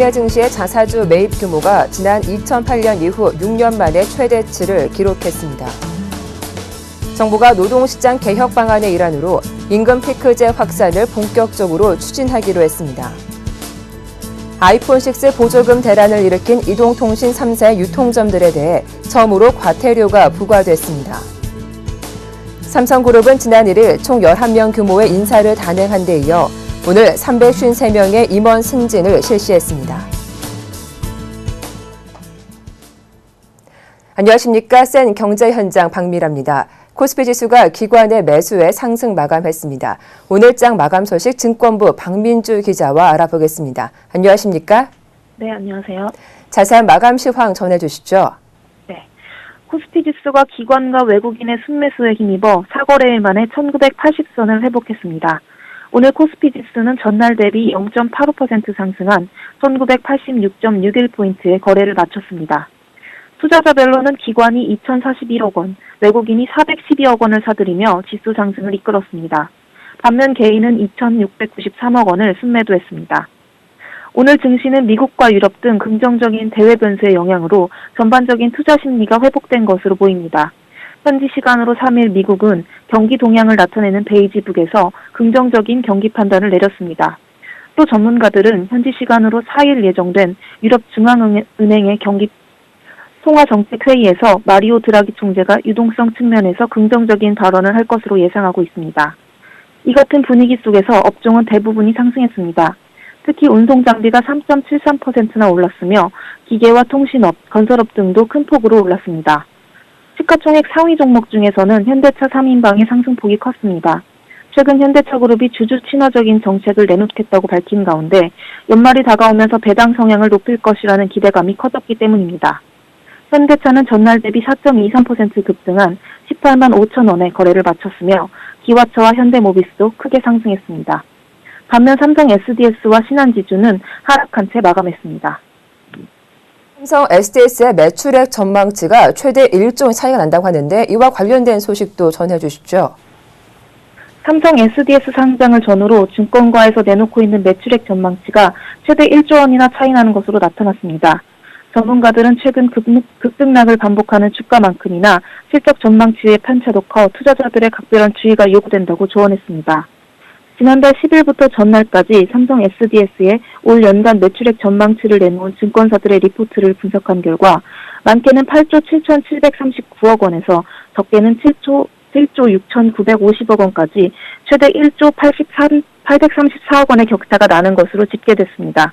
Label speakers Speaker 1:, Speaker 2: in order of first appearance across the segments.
Speaker 1: 국내 증시의 자사주 매입 규모가 지난 2008년 이후 6년 만에 최대치를 기록했습니다. 정부가 노동시장 개혁 방안의 일환으로 임금 피크제 확산을 본격적으로 추진하기로 했습니다. 아이폰 6 보조금 대란을 일으킨 이동통신 3사 유통점들에 대해 처음으로 과태료가 부과됐습니다. 삼성그룹은 지난 1일 총 11명 규모의 인사를 단행한 데 이어 오늘 353명의 임원 승진을 실시했습니다. 안녕하십니까. 센 경제현장 박미라입니다. 코스피 지수가 기관의 매수에 상승 마감했습니다. 오늘장 마감 소식 증권부 박민주 기자와 알아보겠습니다. 안녕하십니까?
Speaker 2: 네, 안녕하세요.
Speaker 1: 자세한 마감 시황 전해주시죠.
Speaker 2: 네, 코스피 지수가 기관과 외국인의 순매수에 힘입어 4거래일 만에 1980선을 회복했습니다. 오늘 코스피 지수는 전날 대비 0.85% 상승한 1986.61포인트의 거래를 마쳤습니다. 투자자별로는 기관이 2,041억 원, 외국인이 412억 원을 사들이며 지수 상승을 이끌었습니다. 반면 개인은 2,693억 원을 순매도했습니다. 오늘 증시는 미국과 유럽 등 긍정적인 대외 변수의 영향으로 전반적인 투자 심리가 회복된 것으로 보입니다. 현지 시간으로 3일 미국은 경기 동향을 나타내는 베이지북에서 긍정적인 경기 판단을 내렸습니다. 또 전문가들은 현지 시간으로 4일 예정된 유럽 중앙은행의 경기 통화정책회의에서 마리오 드라기 총재가 유동성 측면에서 긍정적인 발언을 할 것으로 예상하고 있습니다. 이 같은 분위기 속에서 업종은 대부분이 상승했습니다. 특히 운송장비가 3.73%나 올랐으며 기계와 통신업, 건설업 등도 큰 폭으로 올랐습니다. 시가총액 상위 종목 중에서는 현대차 3인방의 상승폭이 컸습니다. 최근 현대차그룹이 주주 친화적인 정책을 내놓겠다고 밝힌 가운데 연말이 다가오면서 배당 성향을 높일 것이라는 기대감이 커졌기 때문입니다. 현대차는 전날 대비 4.23% 급등한 18만 5천 원에 거래를 마쳤으며 기와차와 현대모비스도 크게 상승했습니다. 반면 삼성 SDS와 신한지주는 하락한 채 마감했습니다.
Speaker 1: 삼성 SDS의 매출액 전망치가 최대 1조 원 차이가 난다고 하는데 이와 관련된 소식도 전해주십시오.
Speaker 2: 삼성 SDS 상장을 전후로 증권가에서 내놓고 있는 매출액 전망치가 최대 1조 원이나 차이 나는 것으로 나타났습니다. 전문가들은 최근 급등락을 반복하는 주가만큼이나 실적 전망치의 편차도 커 투자자들의 각별한 주의가 요구된다고 조언했습니다. 지난달 10일부터 전날까지 삼성 SDS의 올 연간 매출액 전망치를 내놓은 증권사들의 리포트를 분석한 결과 많게는 8조 7,739억 원에서 적게는 7조 6,950억 원까지 최대 1조 834억 원의 격차가 나는 것으로 집계됐습니다.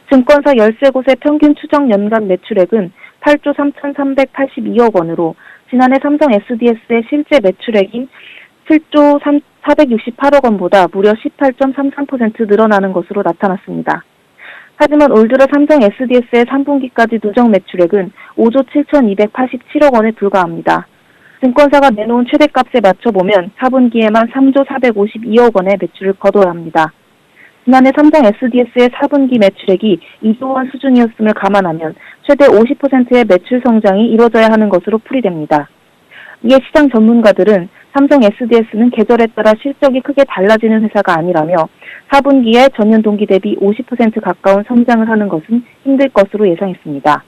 Speaker 2: 증권사 13곳의 평균 추정 연간 매출액은 8조 3,382억 원으로 지난해 삼성 SDS의 실제 매출액인 7조 468억 원보다 무려 18.33% 늘어나는 것으로 나타났습니다. 하지만 올 들어 삼성 SDS의 3분기까지 누적 매출액은 5조 7,287억 원에 불과합니다. 증권사가 내놓은 최대값에 맞춰보면 4분기에만 3조 452억 원의 매출을 거둬야 합니다. 지난해 삼성 SDS의 4분기 매출액이 2조 원 수준이었음을 감안하면 최대 50%의 매출 성장이 이뤄져야 하는 것으로 풀이됩니다. 이에 시장 전문가들은 삼성 SDS는 계절에 따라 실적이 크게 달라지는 회사가 아니라며 4분기에 전년 동기 대비 50% 가까운 성장을 하는 것은 힘들 것으로 예상했습니다.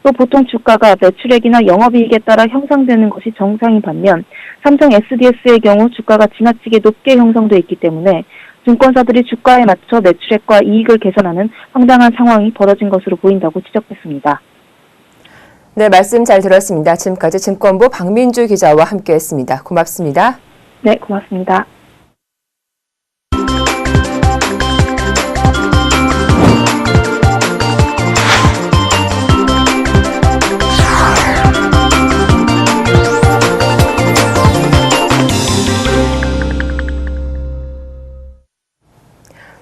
Speaker 2: 또 보통 주가가 매출액이나 영업이익에 따라 형성되는 것이 정상인 반면 삼성 SDS의 경우 주가가 지나치게 높게 형성돼 있기 때문에 증권사들이 주가에 맞춰 매출액과 이익을 개선하는 황당한 상황이 벌어진 것으로 보인다고 지적했습니다.
Speaker 1: 네, 말씀 잘 들었습니다. 지금까지 증권부 박민주 기자와 함께했습니다. 고맙습니다.
Speaker 2: 네, 고맙습니다.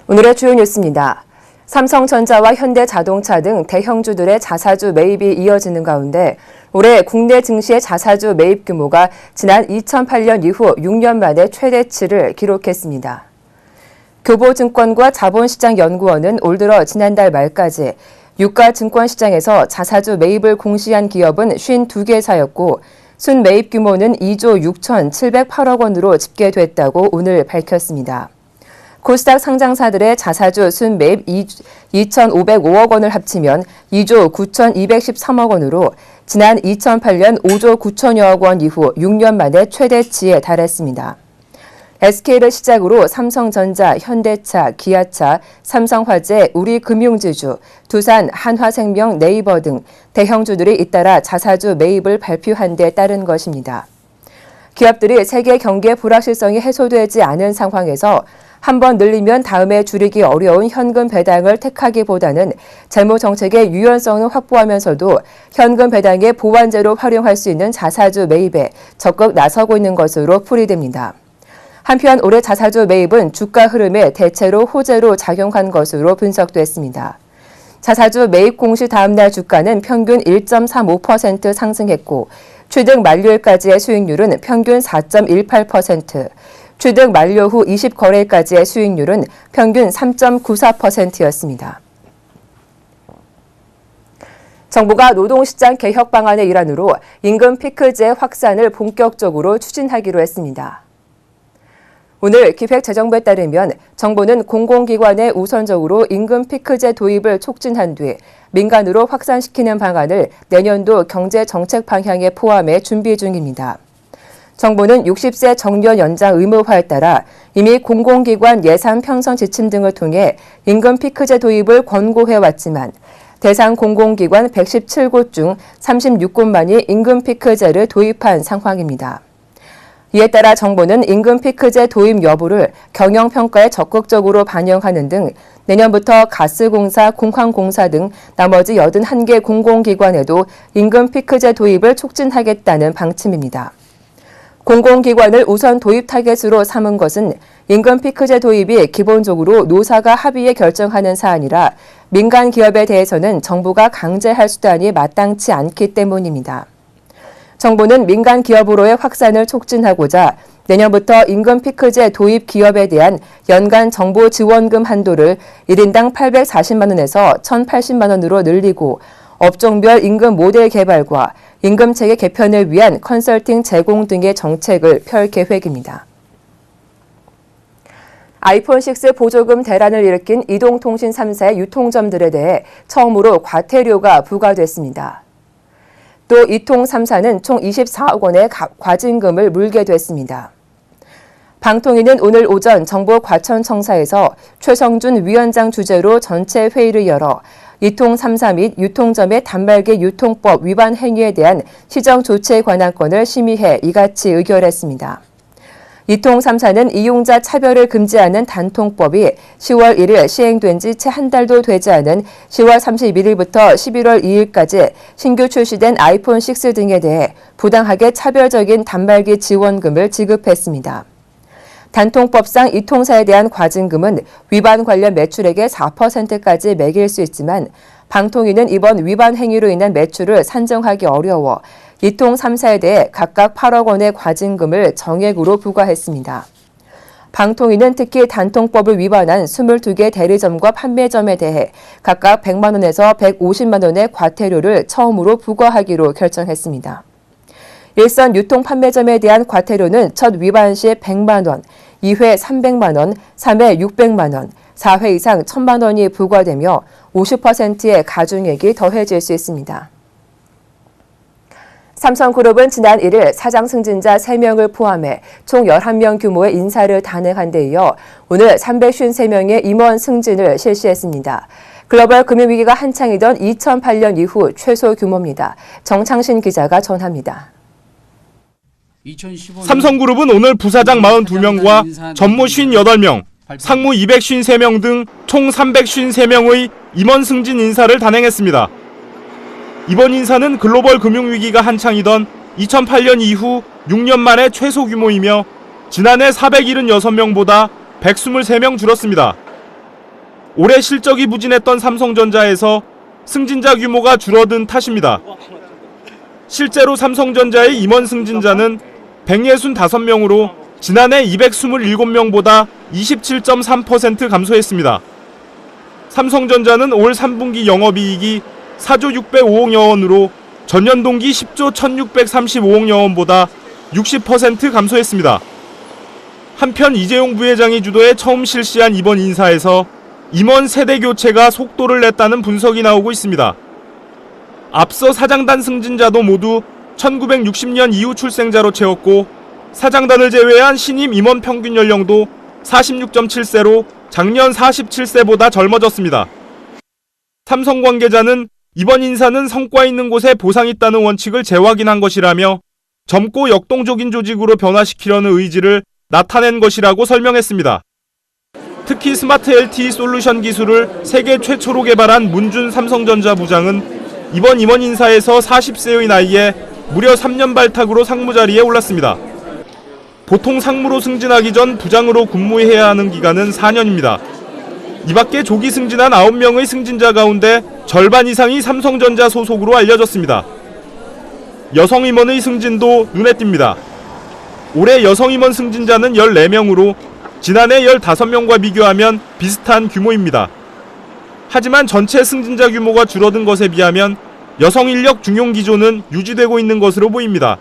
Speaker 1: 오늘의 주요 뉴스입니다. 삼성전자와 현대자동차 등 대형주들의 자사주 매입이 이어지는 가운데 올해 국내 증시의 자사주 매입 규모가 지난 2008년 이후 6년 만에 최대치를 기록했습니다. 교보증권과 자본시장연구원은 올 들어 지난달 말까지 유가 증권시장에서 자사주 매입을 공시한 기업은 52개사였고 순매입 규모는 2조 6,708억 원으로 집계됐다고 오늘 밝혔습니다. 코스닥 상장사들의 자사주 순매입 2,505억 원을 합치면 2조 9,213억 원으로 지난 2008년 5조 9천여억 원 이후 6년 만에 최대치에 달했습니다. SK를 시작으로 삼성전자, 현대차, 기아차, 삼성화재, 우리금융지주, 두산, 한화생명, 네이버 등 대형주들이 잇따라 자사주 매입을 발표한 데 따른 것입니다. 기업들이 세계 경기의 불확실성이 해소되지 않은 상황에서 한번 늘리면 다음에 줄이기 어려운 현금 배당을 택하기보다는 재무 정책의 유연성을 확보하면서도 현금 배당의 보완제로 활용할 수 있는 자사주 매입에 적극 나서고 있는 것으로 풀이됩니다. 한편 올해 자사주 매입은 주가 흐름에 대체로 호재로 작용한 것으로 분석됐습니다. 자사주 매입 공시 다음날 주가는 평균 1.35% 상승했고 취득 만료일까지의 수익률은 평균 4.18%, 취득 만료 후 20거래일까지의 수익률은 평균 3.94%였습니다. 정부가 노동시장 개혁 방안의 일환으로 임금 피크제 확산을 본격적으로 추진하기로 했습니다. 오늘 기획재정부에 따르면 정부는 공공기관에 우선적으로 임금 피크제 도입을 촉진한 뒤 민간으로 확산시키는 방안을 내년도 경제정책 방향에 포함해 준비 중입니다. 정부는 60세 정년 연장 의무화에 따라 이미 공공기관 예산 편성 지침 등을 통해 임금 피크제 도입을 권고해왔지만 대상 공공기관 117곳 중 36곳만이 임금 피크제를 도입한 상황입니다. 이에 따라 정부는 임금 피크제 도입 여부를 경영평가에 적극적으로 반영하는 등 내년부터 가스공사, 공항공사 등 나머지 81개 공공기관에도 임금 피크제 도입을 촉진하겠다는 방침입니다. 공공기관을 우선 도입 타겟으로 삼은 것은 임금 피크제 도입이 기본적으로 노사가 합의해 결정하는 사안이라 민간 기업에 대해서는 정부가 강제할 수단이 마땅치 않기 때문입니다. 정부는 민간 기업으로의 확산을 촉진하고자 내년부터 임금 피크제 도입 기업에 대한 연간 정부 지원금 한도를 1인당 840만 원에서 1,080만 원으로 늘리고 업종별 임금 모델 개발과 임금 체계 개편을 위한 컨설팅 제공 등의 정책을 펼 계획입니다. 아이폰 6 보조금 대란을 일으킨 이동통신 3사의 유통점들에 대해 처음으로 과태료가 부과됐습니다. 또 이통 3사는 총 24억 원의 과징금을 물게 됐습니다. 방통위는 오늘 오전 정부 과천청사에서 최성준 위원장 주재로 전체 회의를 열어 이통 3사 및 유통점의 단말기 유통법 위반 행위에 대한 시정 조치에 관한 건을 심의해 이같이 의결했습니다. 이통 3사는 이용자 차별을 금지하는 단통법이 10월 1일 시행된 지 채 한 달도 되지 않은 10월 31일부터 11월 2일까지 신규 출시된 아이폰 6 등에 대해 부당하게 차별적인 단말기 지원금을 지급했습니다. 단통법상 이 통사에 대한 과징금은 위반 관련 매출액의 4%까지 매길 수 있지만 방통위는 이번 위반 행위로 인한 매출을 산정하기 어려워 이통 3사에 대해 각각 8억 원의 과징금을 정액으로 부과했습니다. 방통위는 특히 단통법을 위반한 22개 대리점과 판매점에 대해 각각 100만 원에서 150만 원의 과태료를 처음으로 부과하기로 결정했습니다. 일선 유통 판매점에 대한 과태료는 첫 위반 시 100만 원, 2회 300만 원, 3회 600만 원, 4회 이상 1,000만 원이 부과되며 50%의 가중액이 더해질 수 있습니다. 삼성그룹은 지난 1일 사장 승진자 3명을 포함해 총 11명 규모의 인사를 단행한 데 이어 오늘 353명의 임원 승진을 실시했습니다. 글로벌 금융위기가 한창이던 2008년 이후 최소 규모입니다. 정창신 기자가 전합니다.
Speaker 3: 삼성그룹은 오늘 부사장 42명과 전무 58명, 상무 253명 등 총 353명의 임원 승진 인사를 단행했습니다. 이번 인사는 글로벌 금융위기가 한창이던 2008년 이후 6년 만에 최소 규모이며 지난해 476명보다 123명 줄었습니다. 올해 실적이 부진했던 삼성전자에서 승진자 규모가 줄어든 탓입니다. 실제로 삼성전자의 임원 승진자는 165명으로 지난해 227명보다 27.3% 감소했습니다. 삼성전자는 올 3분기 영업이익이 4조 605억여 원으로 전년 동기 10조 1635억여 원보다 60% 감소했습니다. 한편 이재용 부회장이 주도해 처음 실시한 이번 인사에서 임원 세대 교체가 속도를 냈다는 분석이 나오고 있습니다. 앞서 사장단 승진자도 모두 1960년 이후 출생자로 채웠고 사장단을 제외한 신임 임원 평균 연령도 46.7세로 작년 47세보다 젊어졌습니다. 삼성 관계자는 이번 인사는 성과 있는 곳에 보상이 있다는 원칙을 재확인한 것이라며 젊고 역동적인 조직으로 변화시키려는 의지를 나타낸 것이라고 설명했습니다. 특히 스마트 LTE 솔루션 기술을 세계 최초로 개발한 문준 삼성전자 부장은 이번 임원 인사에서 40세의 나이에 무려 3년 발탁으로 상무 자리에 올랐습니다. 보통 상무로 승진하기 전 부장으로 근무해야 하는 기간은 4년입니다. 이 밖에 조기 승진한 9명의 승진자 가운데 절반 이상이 삼성전자 소속으로 알려졌습니다. 여성 임원의 승진도 눈에 띕니다. 올해 여성 임원 승진자는 14명으로 지난해 15명과 비교하면 비슷한 규모입니다. 하지만 전체 승진자 규모가 줄어든 것에 비하면 여성 인력 중용 기조는 유지되고 있는 것으로 보입니다.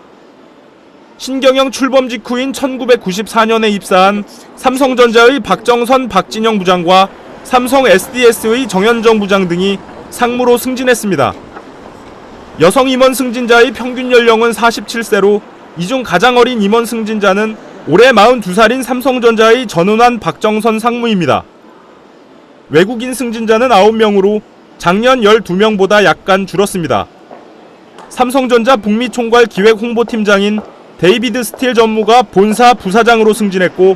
Speaker 3: 신경영 출범 직후인 1994년에 입사한 삼성전자의 박정선, 박진영 부장과 삼성 SDS의 정현정 부장 등이 상무로 승진했습니다. 여성 임원 승진자의 평균 연령은 47세로 이 중 가장 어린 임원 승진자는 올해 42살인 삼성전자의 전운환 박정선 상무입니다. 외국인 승진자는 9명으로 작년 12명보다 약간 줄었습니다. 삼성전자 북미 총괄 기획 홍보팀장인 데이비드 스틸 전무가 본사 부사장으로 승진했고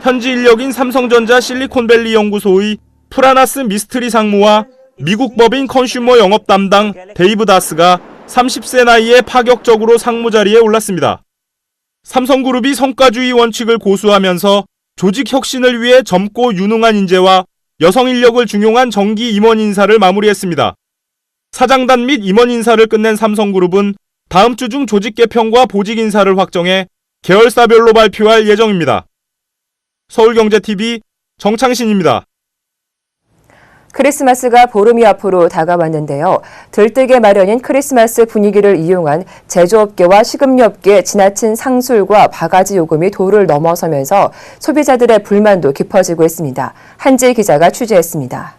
Speaker 3: 현지 인력인 삼성전자 실리콘밸리 연구소의 프라나스 미스트리 상무와 미국 법인 컨슈머 영업 담당 데이브 다스가 30세 나이에 파격적으로 상무 자리에 올랐습니다. 삼성그룹이 성과주의 원칙을 고수하면서 조직 혁신을 위해 젊고 유능한 인재와 여성 인력을 중용한 정기 임원 인사를 마무리했습니다. 사장단 및 임원 인사를 끝낸 삼성그룹은 다음 주 중 조직 개편과 보직 인사를 확정해 계열사별로 발표할 예정입니다. 서울경제TV 정창신입니다.
Speaker 1: 크리스마스가 보름이 앞으로 다가왔는데요. 들뜨게 마련인 크리스마스 분위기를 이용한 제조업계와 식음료업계의 지나친 상술과 바가지 요금이 도를 넘어서면서 소비자들의 불만도 깊어지고 있습니다. 한지희 기자가 취재했습니다.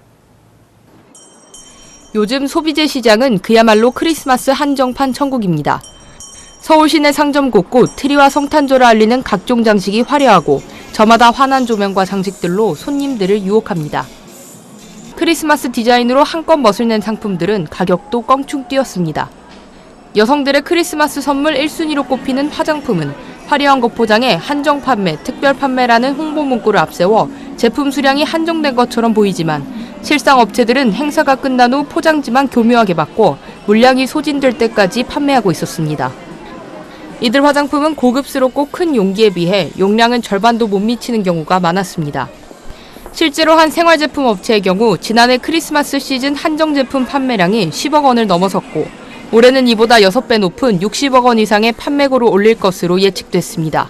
Speaker 4: 요즘 소비재 시장은 그야말로 크리스마스 한정판 천국입니다. 서울 시내 상점 곳곳 트리와 성탄절을 알리는 각종 장식이 화려하고 저마다 환한 조명과 장식들로 손님들을 유혹합니다. 크리스마스 디자인으로 한껏 멋을 낸 상품들은 가격도 껑충 뛰었습니다. 여성들의 크리스마스 선물 1순위로 꼽히는 화장품은 화려한 것 포장에 한정 판매, 특별 판매라는 홍보 문구를 앞세워 제품 수량이 한정된 것처럼 보이지만 실상 업체들은 행사가 끝난 후 포장지만 교묘하게 바꿔 물량이 소진될 때까지 판매하고 있었습니다. 이들 화장품은 고급스럽고 큰 용기에 비해 용량은 절반도 못 미치는 경우가 많았습니다. 실제로 한 생활제품 업체의 경우 지난해 크리스마스 시즌 한정 제품 판매량이 10억 원을 넘어섰고 올해는 이보다 6배 높은 60억 원 이상의 판매고를 올릴 것으로 예측됐습니다.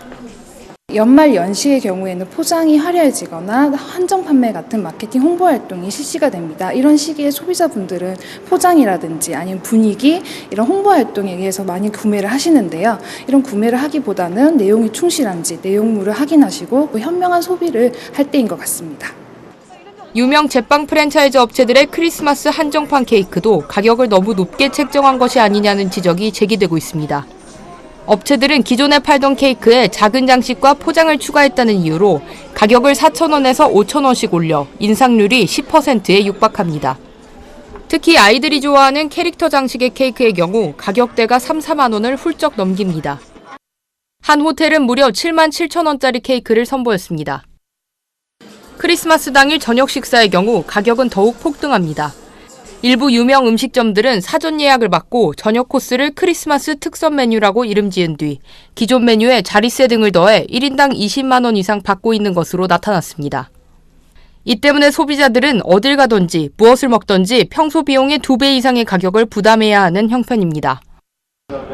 Speaker 5: 연말 연시의 경우에는 포장이 화려해지거나 한정 판매 같은 마케팅 홍보 활동이 실시가 됩니다. 이런 시기에 소비자분들은 포장이라든지 아니면 분위기, 이런 홍보 활동에 의해서 많이 구매를 하시는데요. 이런 구매를 하기보다는 내용이 충실한지 내용물을 확인하시고 현명한 소비를 할 때인 것 같습니다.
Speaker 4: 유명 제빵 프랜차이즈 업체들의 크리스마스 한정판 케이크도 가격을 너무 높게 책정한 것이 아니냐는 지적이 제기되고 있습니다. 업체들은 기존에 팔던 케이크에 작은 장식과 포장을 추가했다는 이유로 가격을 4,000원에서 5,000원씩 올려 인상률이 10%에 육박합니다. 특히 아이들이 좋아하는 캐릭터 장식의 케이크의 경우 가격대가 3, 4만 원을 훌쩍 넘깁니다. 한 호텔은 무려 7만 7천 원짜리 케이크를 선보였습니다. 크리스마스 당일 저녁 식사의 경우 가격은 더욱 폭등합니다. 일부 유명 음식점들은 사전 예약을 받고 저녁 코스를 크리스마스 특선 메뉴라고 이름 지은 뒤 기존 메뉴에 자릿세 등을 더해 1인당 20만 원 이상 받고 있는 것으로 나타났습니다. 이 때문에 소비자들은 어딜 가든지 무엇을 먹든지 평소 비용의 2배 이상의 가격을 부담해야 하는 형편입니다.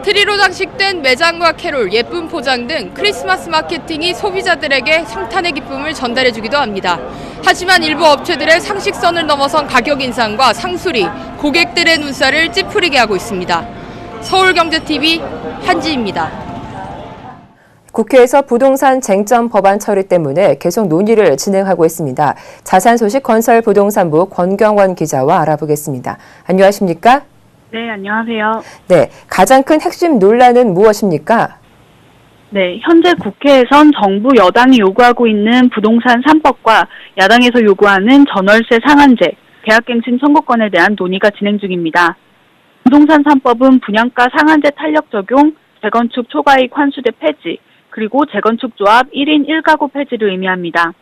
Speaker 4: 트리로 장식된 매장과 캐롤, 예쁜 포장 등 크리스마스 마케팅이 소비자들에게 성탄의 기쁨을 전달해주기도 합니다. 하지만 일부 업체들의 상식선을 넘어선 가격 인상과 상술이 고객들의 눈살을 찌푸리게 하고 있습니다. 서울경제TV 한지입니다.
Speaker 1: 국회에서 부동산 쟁점 법안 처리 때문에 계속 논의를 진행하고 있습니다. 자세한 소식 건설부동산부 권경원 기자와 알아보겠습니다. 안녕하십니까?
Speaker 6: 네, 안녕하세요.
Speaker 1: 네, 가장 큰 핵심 논란은 무엇입니까?
Speaker 6: 네, 현재 국회에선 정부 여당이 요구하고 있는 부동산 3법과 야당에서 요구하는 전월세 상한제, 계약갱신 청구권에 대한 논의가 진행 중입니다. 부동산 3법은 분양가 상한제 탄력 적용, 재건축 초과이익 환수제 폐지, 그리고 재건축 조합 1인 1가구 폐지를 의미합니다.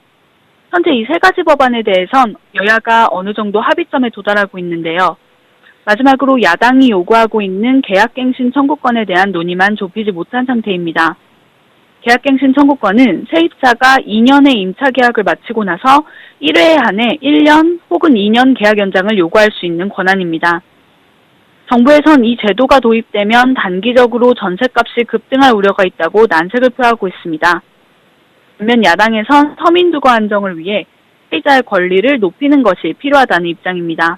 Speaker 6: 현재 이 세 가지 법안에 대해선 여야가 어느 정도 합의점에 도달하고 있는데요. 마지막으로 야당이 요구하고 있는 계약갱신 청구권에 대한 논의만 좁히지 못한 상태입니다. 계약갱신 청구권은 세입자가 2년의 임차 계약을 마치고 나서 1회에 한해 1년 혹은 2년 계약 연장을 요구할 수 있는 권한입니다. 정부에선 이 제도가 도입되면 단기적으로 전셋값이 급등할 우려가 있다고 난색을 표하고 있습니다. 반면 야당에선 서민주거 안정을 위해 세입자의 권리를 높이는 것이 필요하다는 입장입니다.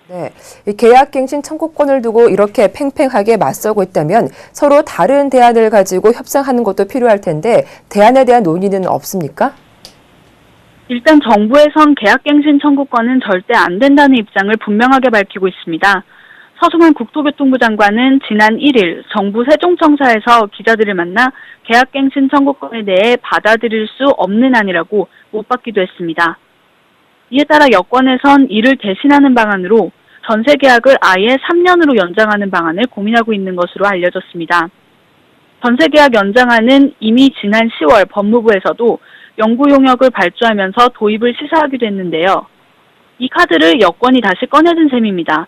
Speaker 1: 네, 이 계약갱신 청구권을 두고 이렇게 팽팽하게 맞서고 있다면 서로 다른 대안을 가지고 협상하는 것도 필요할 텐데 대안에 대한 논의는 없습니까?
Speaker 6: 일단 정부에선 계약갱신 청구권은 절대 안 된다는 입장을 분명하게 밝히고 있습니다. 서수만 국토교통부 장관은 지난 1일 정부 세종청사에서 기자들을 만나 계약갱신 청구권에 대해 받아들일 수 없는 안이라고 못 받기도 했습니다. 이에 따라 여권에선 이를 대신하는 방안으로 전세 계약을 아예 3년으로 연장하는 방안을 고민하고 있는 것으로 알려졌습니다. 전세 계약 연장안은 이미 지난 10월 법무부에서도 연구 용역을 발주하면서 도입을 시사하기도 했는데요. 이 카드를 여권이 다시 꺼내든 셈입니다.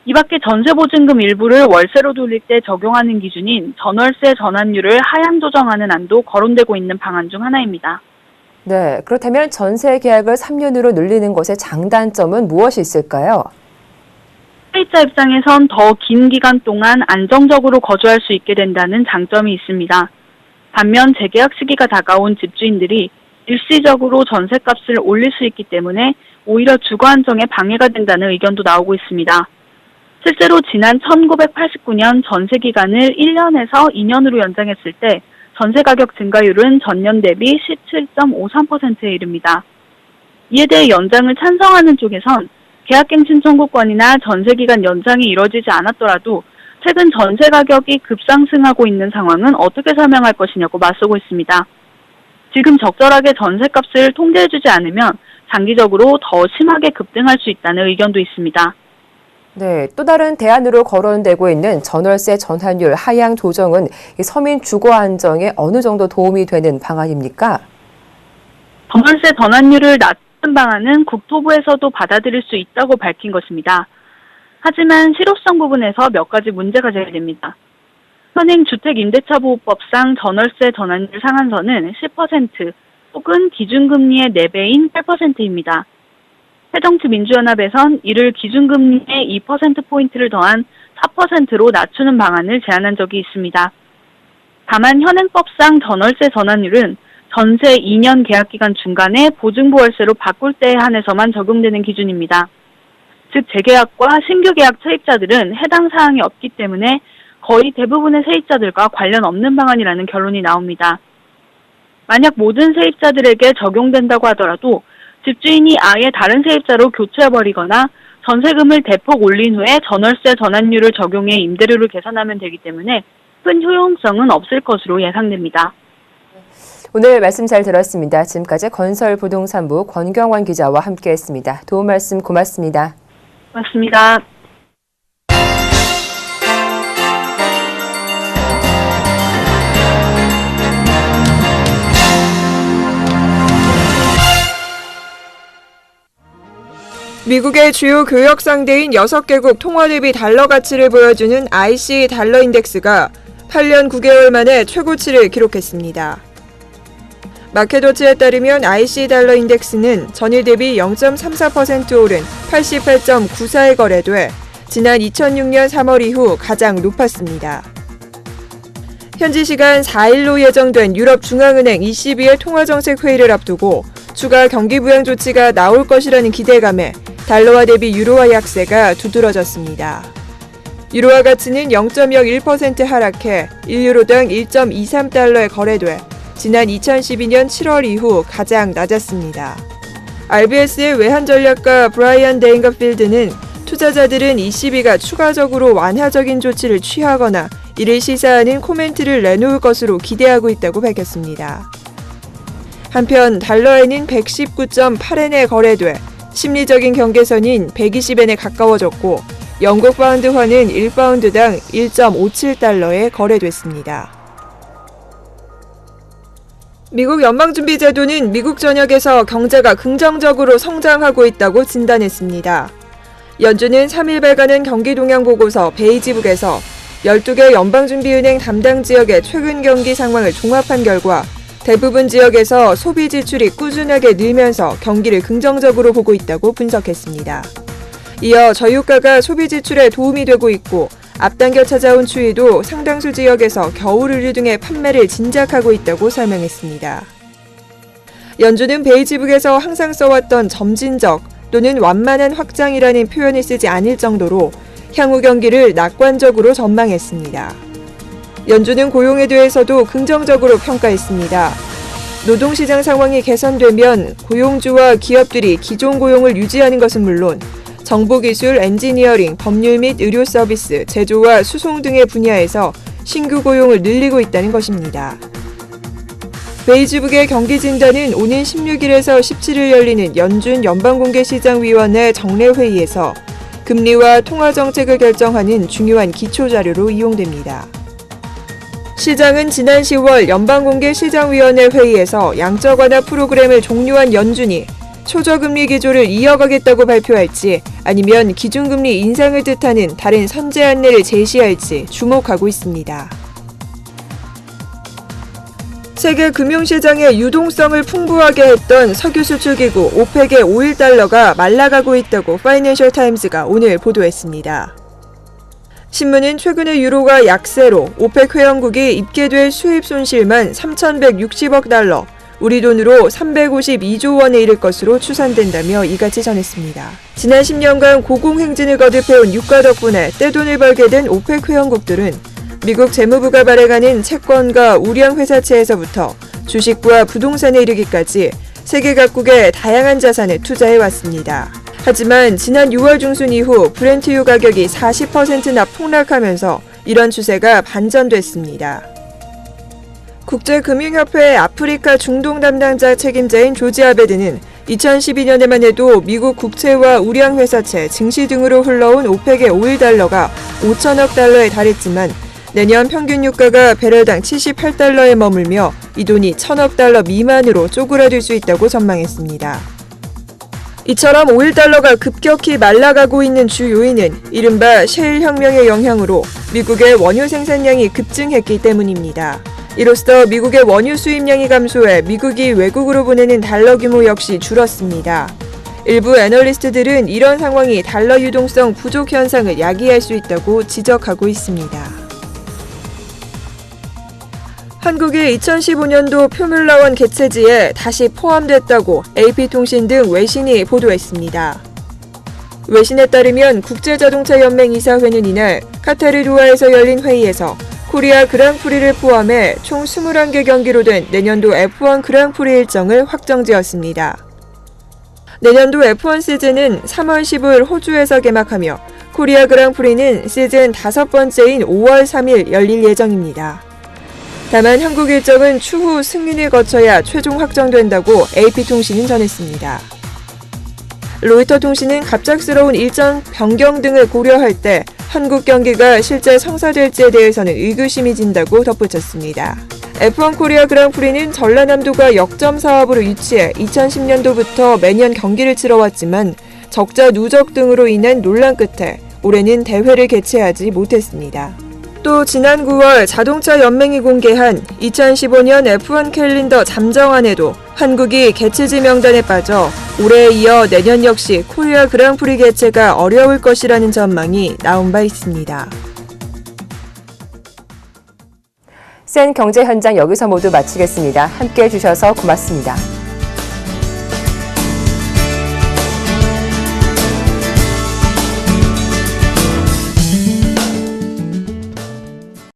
Speaker 6: 이 밖에 전세보증금 일부를 월세로 돌릴 때 적용하는 기준인 전월세 전환율을 하향 조정하는 안도 거론되고 있는 방안 중 하나입니다.
Speaker 1: 네, 그렇다면 전세 계약을 3년으로 늘리는 것의 장단점은 무엇이 있을까요?
Speaker 6: 세입자 입장에선 더 긴 기간 동안 안정적으로 거주할 수 있게 된다는 장점이 있습니다. 반면 재계약 시기가 다가온 집주인들이 일시적으로 전세값을 올릴 수 있기 때문에 오히려 주거 안정에 방해가 된다는 의견도 나오고 있습니다. 실제로 지난 1989년 전세 기간을 1년에서 2년으로 연장했을 때 전세 가격 증가율은 전년 대비 17.53%에 이릅니다. 이에 대해 연장을 찬성하는 쪽에선 계약갱신 청구권이나 전세 기간 연장이 이뤄지지 않았더라도 최근 전세 가격이 급상승하고 있는 상황은 어떻게 설명할 것이냐고 맞서고 있습니다. 지금 적절하게 전세값을 통제해주지 않으면 장기적으로 더 심하게 급등할 수 있다는 의견도 있습니다.
Speaker 1: 네, 또 다른 대안으로 거론되고 있는 전월세 전환율 하향 조정은 서민 주거 안정에 어느 정도 도움이 되는 방안입니까?
Speaker 6: 전월세 전환율을 낮춘 방안은 국토부에서도 받아들일 수 있다고 밝힌 것입니다. 하지만 실효성 부분에서 몇 가지 문제가 제기됩니다. 현행 주택임대차보호법상 전월세 전환율 상한선은 10% 혹은 기준금리의 4배인 8%입니다. 새정치민주연합에선 이를 기준금리의 2%포인트를 더한 4%로 낮추는 방안을 제안한 적이 있습니다. 다만 현행법상 전월세 전환율은 전세 2년 계약기간 중간에 보증보월세로 바꿀 때에 한해서만 적용되는 기준입니다. 즉 재계약과 신규 계약 세입자들은 해당 사항이 없기 때문에 거의 대부분의 세입자들과 관련 없는 방안이라는 결론이 나옵니다. 만약 모든 세입자들에게 적용된다고 하더라도 집주인이 아예 다른 세입자로 교체해버리거나 전세금을 대폭 올린 후에 전월세 전환율을 적용해 임대료를 계산하면 되기 때문에 큰 효용성은 없을 것으로 예상됩니다.
Speaker 1: 오늘 말씀 잘 들었습니다. 지금까지 건설부동산부 권경원 기자와 함께했습니다. 도움 말씀 고맙습니다.
Speaker 6: 고맙습니다.
Speaker 7: 미국의 주요 교역 상대인 6개국 통화 대비 달러 가치를 보여주는 IC 달러 인덱스가 8년 9개월 만에 최고치를 기록했습니다. 마켓워치에 따르면 IC 달러 인덱스는 전일 대비 0.34% 오른 88.94에 거래돼 지난 2006년 3월 이후 가장 높았습니다. 현지 시간 4일로 예정된 유럽중앙은행 ECB의 통화정책 회의를 앞두고 추가 경기 부양 조치가 나올 것이라는 기대감에 달러화 대비 유로화 약세가 두드러졌습니다. 유로화 가치는 0.01% 하락해 1유로당 1.23달러에 거래돼 지난 2012년 7월 이후 가장 낮았습니다. RBS의 외환 전략가 브라이언 데인거필드는 투자자들은 ECB가 추가적으로 완화적인 조치를 취하거나 이를 시사하는 코멘트를 내놓을 것으로 기대하고 있다고 밝혔습니다. 한편 달러엔은 119.8엔에 거래돼 심리적인 경계선인 120엔에 가까워졌고 영국 파운드화는 1파운드당 1.57달러에 거래됐습니다. 미국 연방준비제도는 미국 전역에서 경제가 긍정적으로 성장하고 있다고 진단했습니다. 연준은 3일 발간한 경기 동향 보고서 베이지북에서 12개 연방준비은행 담당 지역의 최근 경기 상황을 종합한 결과 대부분 지역에서 소비 지출이 꾸준하게 늘면서 경기를 긍정적으로 보고 있다고 분석했습니다. 이어 저유가가 소비 지출에 도움이 되고 있고 앞당겨 찾아온 추위도 상당수 지역에서 겨울 의류 등의 판매를 진작하고 있다고 설명했습니다. 연준은 베이지북에서 항상 써왔던 점진적 또는 완만한 확장이라는 표현을 쓰지 않을 정도로 향후 경기를 낙관적으로 전망했습니다. 연준은 고용에 대해서도 긍정적으로 평가했습니다. 노동시장 상황이 개선되면 고용주와 기업들이 기존 고용을 유지하는 것은 물론 정보기술, 엔지니어링, 법률 및 의료 서비스, 제조와 수송 등의 분야에서 신규 고용을 늘리고 있다는 것입니다. 베이지북의 경기진단은 오는 16일에서 17일 열리는 연준 연방공개시장위원회 정례회의에서 금리와 통화정책을 결정하는 중요한 기초자료로 이용됩니다. 시장은 지난 10월 연방공개시장위원회 회의에서 양적 완화 프로그램을 종료한 연준이 초저금리 기조를 이어가겠다고 발표할지 아니면 기준금리 인상을 뜻하는 다른 선제 안내를 제시할지 주목하고 있습니다. 세계 금융시장의 유동성을 풍부하게 했던 석유 수출기구 오펙의 오일 달러가 말라가고 있다고 파이낸셜 타임즈가 오늘 보도했습니다. 신문은 최근에 유로가 약세로 오펙 회원국이 입게 될 수입 손실만 3,160억 달러, 우리 돈으로 352조 원에 이를 것으로 추산된다며 이같이 전했습니다. 지난 10년간 고공행진을 거듭해온 유가 덕분에 떼돈을 벌게 된 오펙 회원국들은 미국 재무부가 발행하는 채권과 우량 회사채에서부터 주식과 부동산에 이르기까지 세계 각국의 다양한 자산에 투자해왔습니다. 하지만 지난 6월 중순 이후 브렌트유 가격이 40%나 폭락하면서 이런 추세가 반전됐습니다. 국제금융협회 아프리카 중동 담당자 책임자인 조지 아베드는 2012년에만 해도 미국 국채와 우량회사채, 증시 등으로 흘러온 오펙의 오일 달러가 5천억 달러에 달했지만 내년 평균 유가가 배럴당 78달러에 머물며 이 돈이 1,000억 달러 미만으로 쪼그라들 수 있다고 전망했습니다. 이처럼 오일 달러가 급격히 말라가고 있는 주 요인은 이른바 셰일 혁명의 영향으로 미국의 원유 생산량이 급증했기 때문입니다. 이로써 미국의 원유 수입량이 감소해 미국이 외국으로 보내는 달러 규모 역시 줄었습니다. 일부 애널리스트들은 이런 상황이 달러 유동성 부족 현상을 야기할 수 있다고 지적하고 있습니다. 한국이 2015년도 표뮬라1 개최지에 다시 포함됐다고 AP통신 등 외신이 보도했습니다. 외신에 따르면 국제자동차연맹 이사회는 이날 카타르 도하에서 열린 회의에서 코리아 그랑프리를 포함해 총 21개 경기로 된 내년도 F1 그랑프리 일정을 확정지었습니다. 내년도 F1 시즌은 3월 10일 호주에서 개막하며 코리아 그랑프리는 시즌 5번째인 5월 3일 열릴 예정입니다. 다만 한국 일정은 추후 승인을 거쳐야 최종 확정된다고 AP통신은 전했습니다. 로이터 통신은 갑작스러운 일정 변경 등을 고려할 때 한국 경기가 실제 성사될지에 대해서는 의구심이 진다고 덧붙였습니다. F1 코리아 그랑프리는 전라남도가 역점 사업으로 유치해 2010년도부터 매년 경기를 치러왔지만 적자 누적 등으로 인한 논란 끝에 올해는 대회를 개최하지 못했습니다. 또 지난 9월 자동차 연맹이 공개한 2015년 F1 캘린더 잠정안에도 한국이 개최지 명단에 빠져 올해에 이어 내년 역시 코리아 그랑프리 개최가 어려울 것이라는 전망이 나온 바 있습니다.
Speaker 1: 센 경제 현장 여기서 모두 마치겠습니다. 함께해 주셔서 고맙습니다.